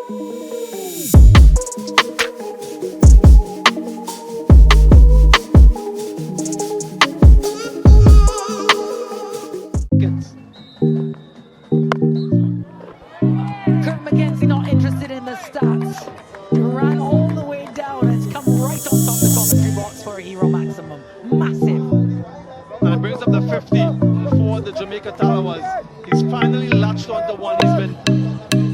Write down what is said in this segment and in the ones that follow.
Kirk Mckenzie not interested in the stats. Ran all the way down and it's come right on top the commentary box for a hero maximum. Massive. And it brings up the 50 for the Jamaica Tallawahs. He's finally latched onto one. He's been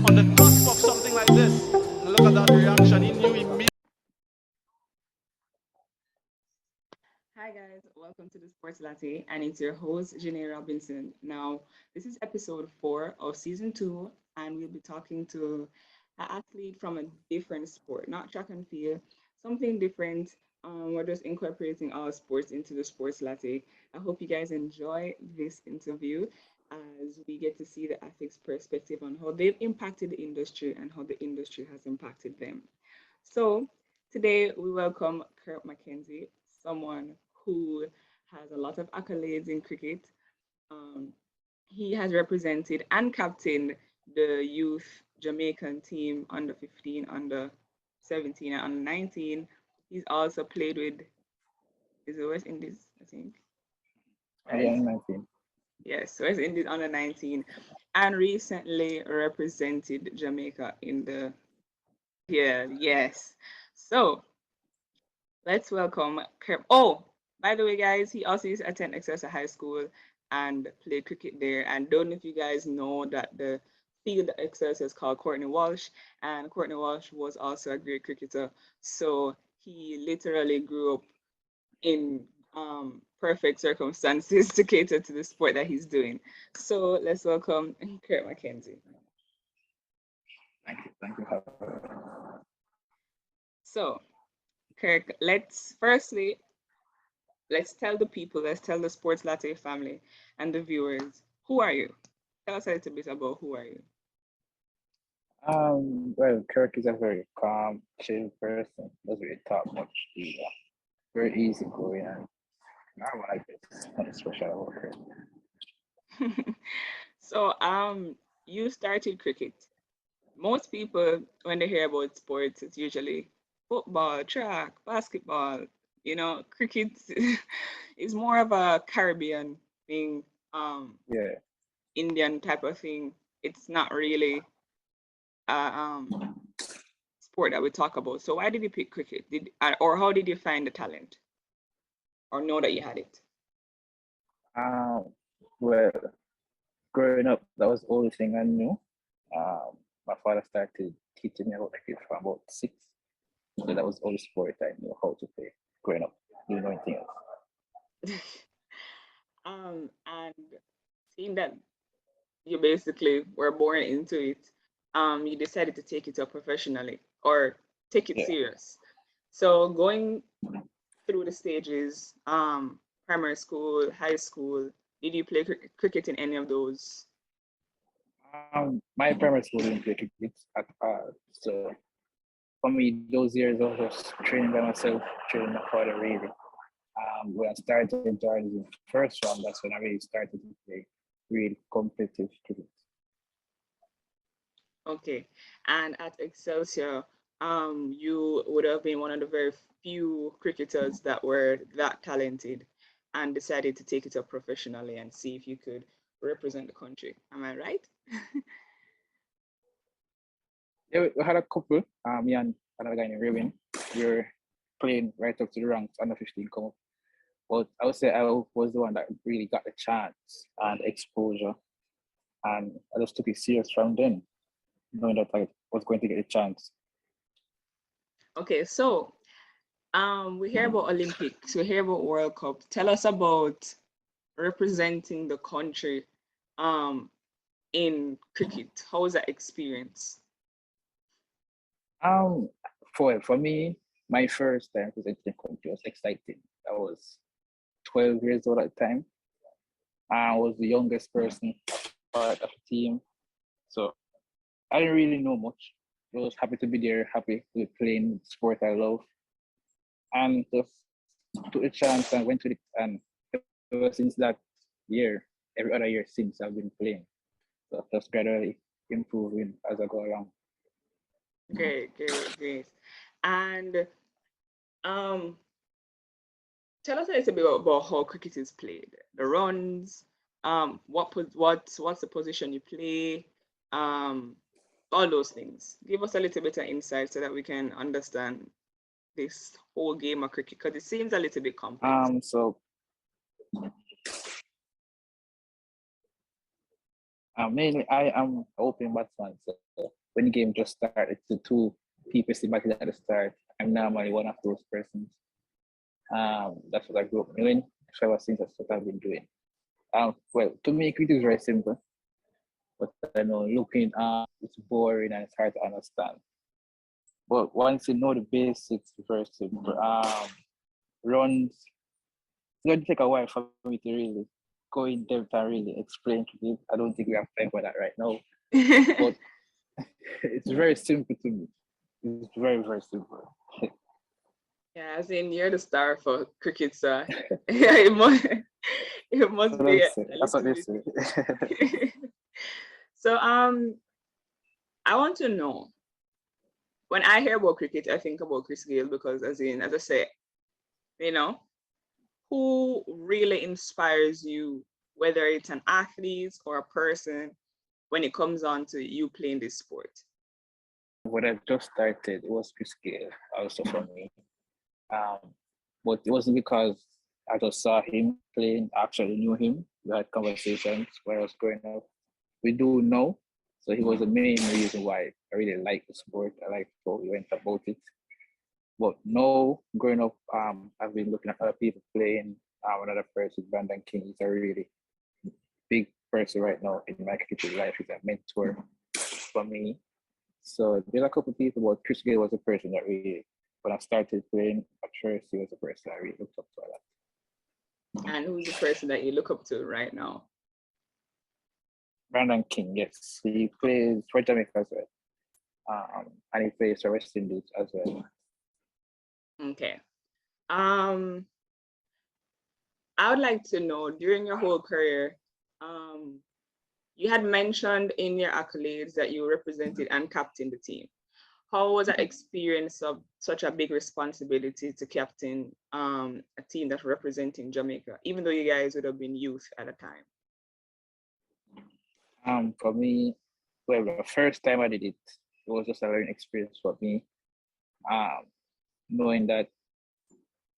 on the cusp of something like this. And look at that reaction. He knew immediately. Hi guys, welcome to the Sports Latte, and it's your host Janae Robinson. Now, this is episode 4 of season 2, and we'll be talking to an athlete from a different sport, not track and field, something different. We're just incorporating all sports into the Sports Latte. I hope you guys enjoy this interview as we get to see the athlete's perspective on how they've impacted the industry and how the industry has impacted them. So today we welcome Kirk Mckenzie, someone who has a lot of accolades in cricket. Um, he has represented and captained the youth Jamaican team under 15, under 17, and under 19. He's also played with is the West Indies, I think. Right? 19. Yes, West Indies under 19, and recently represented Jamaica in the yes. So let's welcome Kirk. Oh, by the way, guys, he also used to attend Exeter High School and played cricket there. And don't know if you guys know that the field at Exeter is called Courtney Walsh, and Courtney Walsh was also a great cricketer. So he literally grew up in perfect circumstances to cater to the sport that he's doing. So let's welcome Kirk Mckenzie. Thank you. Thank you. So, Kirk, let's tell the people, let's tell the Sports Latte family and the viewers, who are you? Tell us a little bit about who are you. Well, Kirk is a very calm, chill person. Doesn't really talk much. He's very easy going and normal like this. Nothing special about Kirk. So, you started cricket. Most people, when they hear about sports, it's usually football, track, basketball. Cricket is more of a Caribbean thing, Yeah. Indian type of thing. It's not really a sport that we talk about. So why did you pick cricket? Or how did you find the talent, or know that you had it? Well, growing up, that was the only thing I knew. My father started teaching me about cricket from about 6. So that was the only sport I knew how to play growing up. Didn't know anything else. And seeing that you basically were born into it, you decided to take it up professionally or take it Yeah. serious. So going through the stages, primary school, high school, did you play cricket in any of those? My primary school didn't play cricket at all. So for me, those years I was just training by myself, training my father really. When I started joining the first round, that's when I really started to play really competitive cricket. Okay. And at Excelsior, you would have been one of the very few cricketers that were that talented and decided to take it up professionally and see if you could represent the country. Am I right? Yeah, we had a couple. Me and another guy named Raven. We were playing right up to the ranks under 15 come up. But I would say I was the one that really got the chance and exposure, and I just took it serious from then, knowing that I was going to get a chance. Okay, so we hear about Olympics, we hear about World Cup. Tell us about representing the country in cricket. How was that experience? Um, for me, my first time presenting the country was exciting. I was 12 years old at the time. I was the youngest person part of the team, so I didn't really know much. I was happy to be there, happy to be playing the sport I love, and just took a chance and went to it. And ever since that year, every other year since I've been playing, so just gradually improving as I go along. Great, great, great. And um, tell us a little bit about how cricket is played. The runs, what's the position you play, um, all those things. Give us a little bit of insight so that we can understand this whole game of cricket because it seems a little bit complex. So mainly I am open batsman. So when the game just started, the two people sit back at the start. I'm normally one of those persons. That's what I grew up doing. Ever since that's what I've been doing. Well, to me, cricket is very simple, but I know looking it's boring and it's hard to understand. But once you know the basics, it's very simple. Runs. It's going to take a while for me to really go in depth and really explain cricket. I don't think we have time for that right now. But it's very simple to me. It's very, very simple. Yeah, as in you're the star for cricket, sir. Yeah, it must be a That's what little they say. bit. So I want to know when I hear about cricket, I think about Chris Gayle because as I say, you know, who really inspires you, whether it's an athlete or a person, when it comes on to you playing this sport? When I just started, it was Chris Gayle also for me. Um, but it wasn't because I just saw him playing, I actually knew him. We had conversations when I was growing up. We do know. So he was the main reason why I really liked the sport. I liked how we went about it. But no, growing up, I've been looking at other people playing. Another person, Brandon King, is a really big person right now in my cricket life. He's a mentor for me. So there's a couple of people, but Chris Gayle was a person that really, when I started playing at first, he was a person I really looked up to a lot. And who's the person that you look up to right now? Brandon King, yes, he plays for Jamaica as well, and he plays for West Indies as well. Okay. Um, I would like to know during your whole career, um, you had mentioned in your accolades that you represented and captained the team. How was that experience of such a big responsibility to captain a team that's representing Jamaica, even though you guys would have been youth at the time? For me, well, the first time I did it, it was just a learning experience for me. Um, Knowing that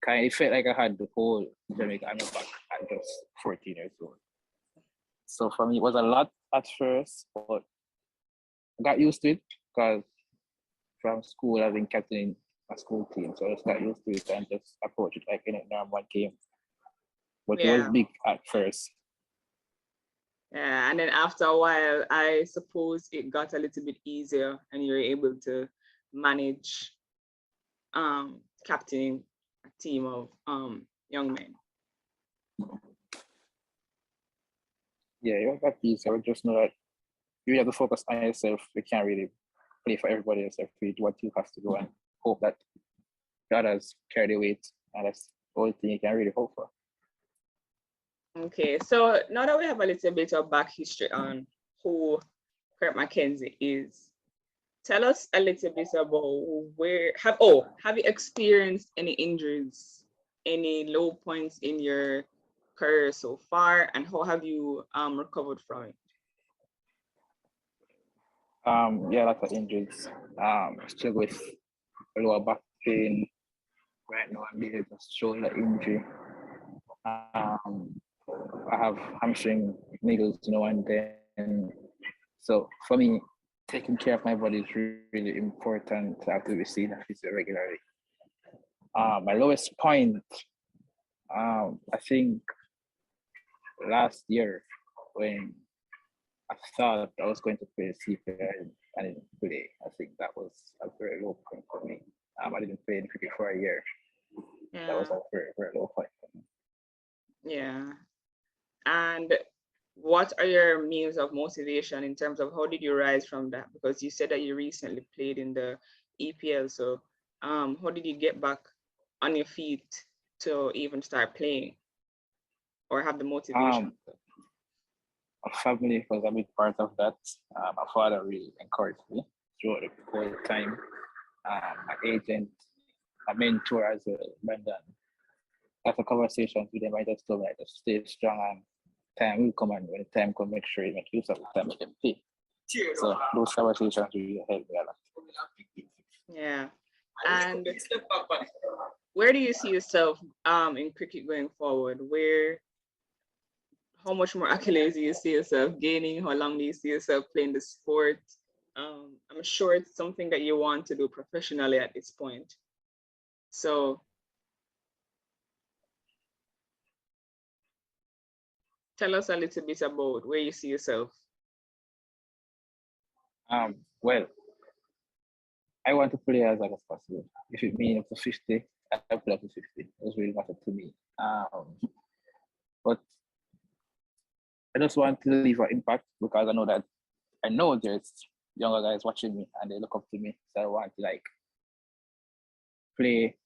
it felt like I had the whole Jamaica on my back at just 14 years old. So for me, it was a lot at first, but I got used to it because from school I've been captaining a school team, so I just got used to it and just approach it like any normal game. But it was Yeah. big at first. Yeah, and then after a while, I suppose it got a little bit easier and you're able to manage captaining a team of young men. Yeah, it was that easy. I would just know that you have to focus on yourself. You can't really play for everybody else. You do what you have to do and hope that the others carry the weight. And that's the only thing you can really hope for. Okay, so now that we have a little bit of back history on who Kirk Mckenzie is, tell us a little bit about have you experienced any injuries, any low points in your career so far, and how have you recovered from it? Yeah, lots of injuries. Still with lower back pain. Right now I'm dealing with shoulder injury. I have hamstring niggles, and then so for me, taking care of my body is really important. I have to be seen a physio regularly. My lowest point, I think last year when I thought I was going to play CPL and I didn't play. I think that was a very low point for me. I didn't play in cricket for a year. That was Yeah, a very, very low point for me. yeah. And what are your means of motivation in terms of how did you rise from that? Because you said that you recently played in the EPL. So how did you get back on your feet to even start playing or have the motivation? Um, my family was a big part of that. My father really encouraged me. throughout the whole time. An agent, a mentor as well, Brandon. After conversations with them, I just told me I just stay strong and time will come, and when the time comes, make sure you make use of the time you can pay. So those conversations really help me a lot. Yeah. And where do you see yourself in cricket going forward? How much more accolades do you see yourself gaining? How long do you see yourself playing the sport? I'm sure it's something that you want to do professionally at this point. So tell us a little bit about where you see yourself. Well, I want to play as long as possible. If it means up to 50, I'll play up to 50. It doesn't really matter to me. But I just want to leave an impact because I know there's younger guys watching me and they look up to me. So I want to like play.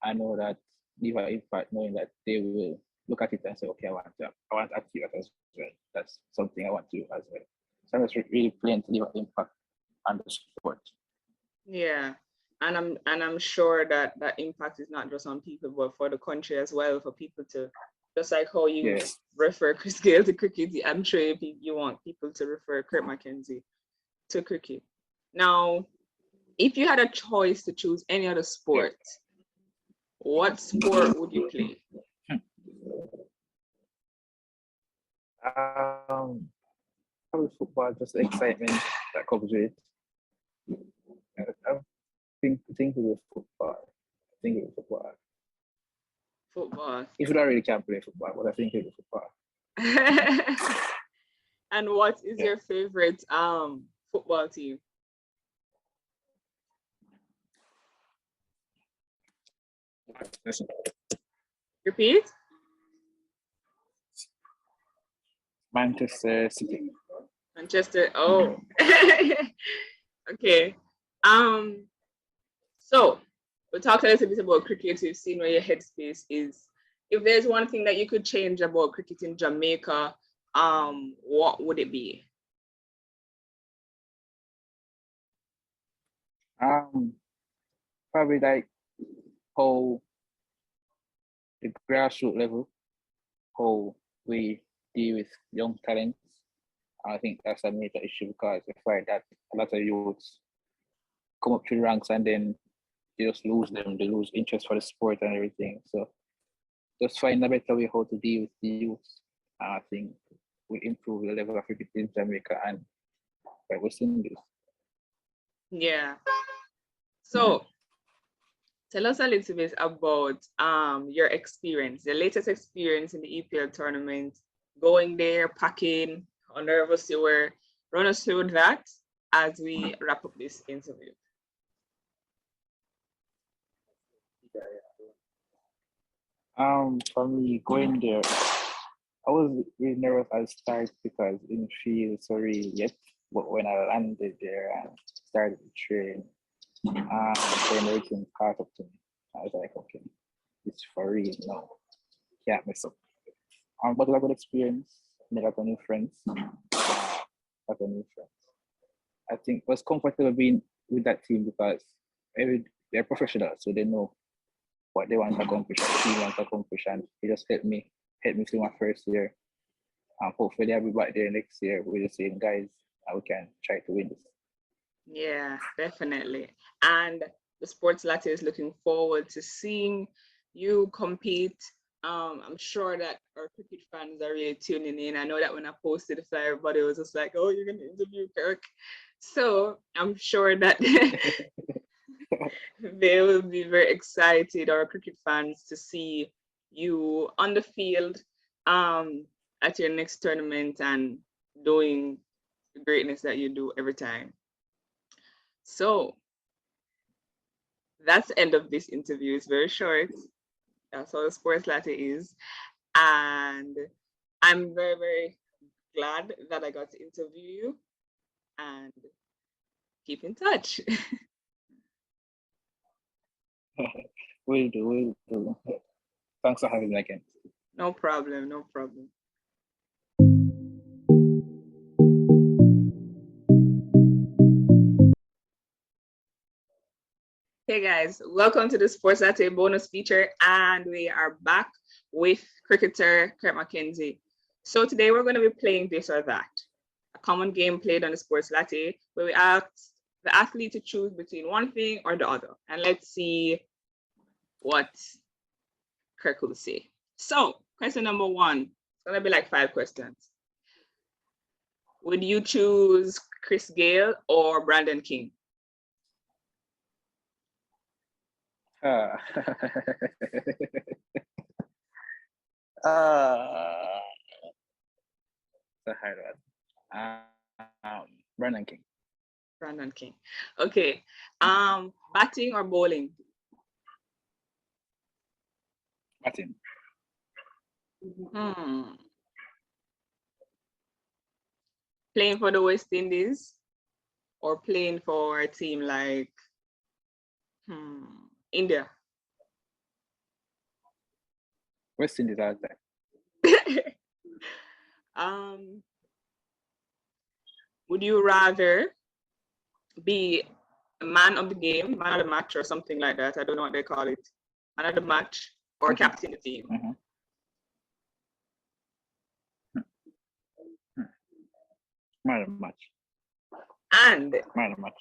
I know that leave an impact, knowing that they will look at it and say, okay, I want to achieve that as well. That's something I want to do as well. So I'm just really playing to leave an impact on the sport. Yeah. And I'm sure that that impact is not just on people, but for the country as well, for people to, just like how you refer Chris Gayle to cricket, I'm sure you want people to refer Kirk Mckenzie to cricket. Now, if you had a choice to choose any other sport, what sport would you play? Probably football, just the excitement that comes with it. I think it was football. I think it was football. Football. If you don't really can't play football, but I think it was football. And what is your favorite football team? Repeat. Manchester City. Manchester. Oh. Okay. So we'll talk a little bit about cricket. We've seen where your headspace is. If there's one thing that you could change about cricket in Jamaica, what would it be? Probably like how the grassroots level, how we deal with young talents. I think that's a major issue because I find that a lot of youths come up through the ranks and then they just lose them. They lose interest for the sport and everything. So just find a better way how to deal with the youths. I think will improve the level of cricket in Jamaica and by West Indies. Yeah. So tell us a little bit about your experience, the latest experience in the EPL tournament, going there, packing, how nervous you were. Run us through that as we wrap up this interview. For me, going there, I was really nervous at the start because it didn't feel so real yet. But when I landed there and started to train, then everything caught up to me. I was like, okay, it's for real now. Can't mess up. But it was a good experience. Made a lot of new friends. I think it was comfortable being with that team because they're professionals, so they know what they want to accomplish, what the team wants to accomplish, and it just helped me through my first year. Hopefully I'll be back there next year with the same guys and we can try to win this. Yeah, definitely. And the Sports Latte is looking forward to seeing you compete. I'm sure that our cricket fans are really tuning in. I know that when I posted it, everybody was just like, oh, you're going to interview Kirk. So I'm sure that they will be very excited, our cricket fans, to see you on the field at your next tournament and doing the greatness that you do every time. So that's the end of this interview. It's very short. That's how the Sports Latte is. And I'm very, very glad that I got to interview you, and keep in touch. Will do. Thanks for having me again. No problem. Hey guys, welcome to the Sports Latte bonus feature, and we are back with cricketer Kirk Mckenzie. So today we're going to be playing this or that, a common game played on the Sports Latte, where we ask the athlete to choose between one thing or the other, and let's see what Kirk will say. So question number one, it's going to be like 5 questions. Would you choose Chris Gale or Brandon King? Uh, it's a hard one. Brandon King. Brandon King. Okay. Batting or bowling? Batting. Playing for the West Indies or playing for a team like India? West Indies all the time. Would you rather be a man of the game, man of the match, or something like that? I don't know what they call it. Man of the match or captain the team? Man of the match. And man of the match.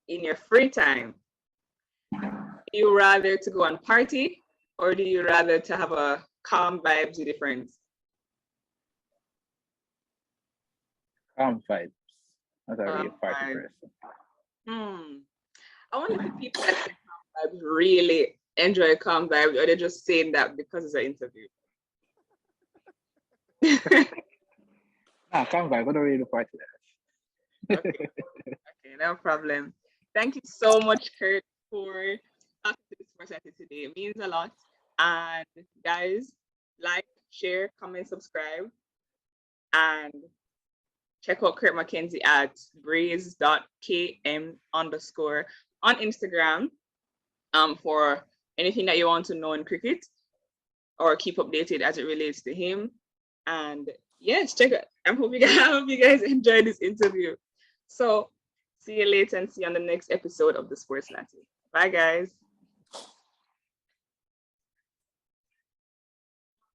In your free time, do you rather to go and party, or do you rather to have a calm vibes with your friends? Calm vibes. Not a real party I person. wonder if the people that say calm vibes really enjoy calm vibes, or they're just saying that because it's an interview. Calm vibe. I don't really party there. Okay, no problem. Thank you so much, Kurt, for talking to this person today. It means a lot. And guys, like, share, comment, subscribe, and check out Kirk Mckenzie at breeze.km_ on Instagram for anything that you want to know in cricket or keep updated as it relates to him. And yes, check it. I hope you guys enjoyed this interview. So see you later and see you on the next episode of the Sports Latte. Bye, guys.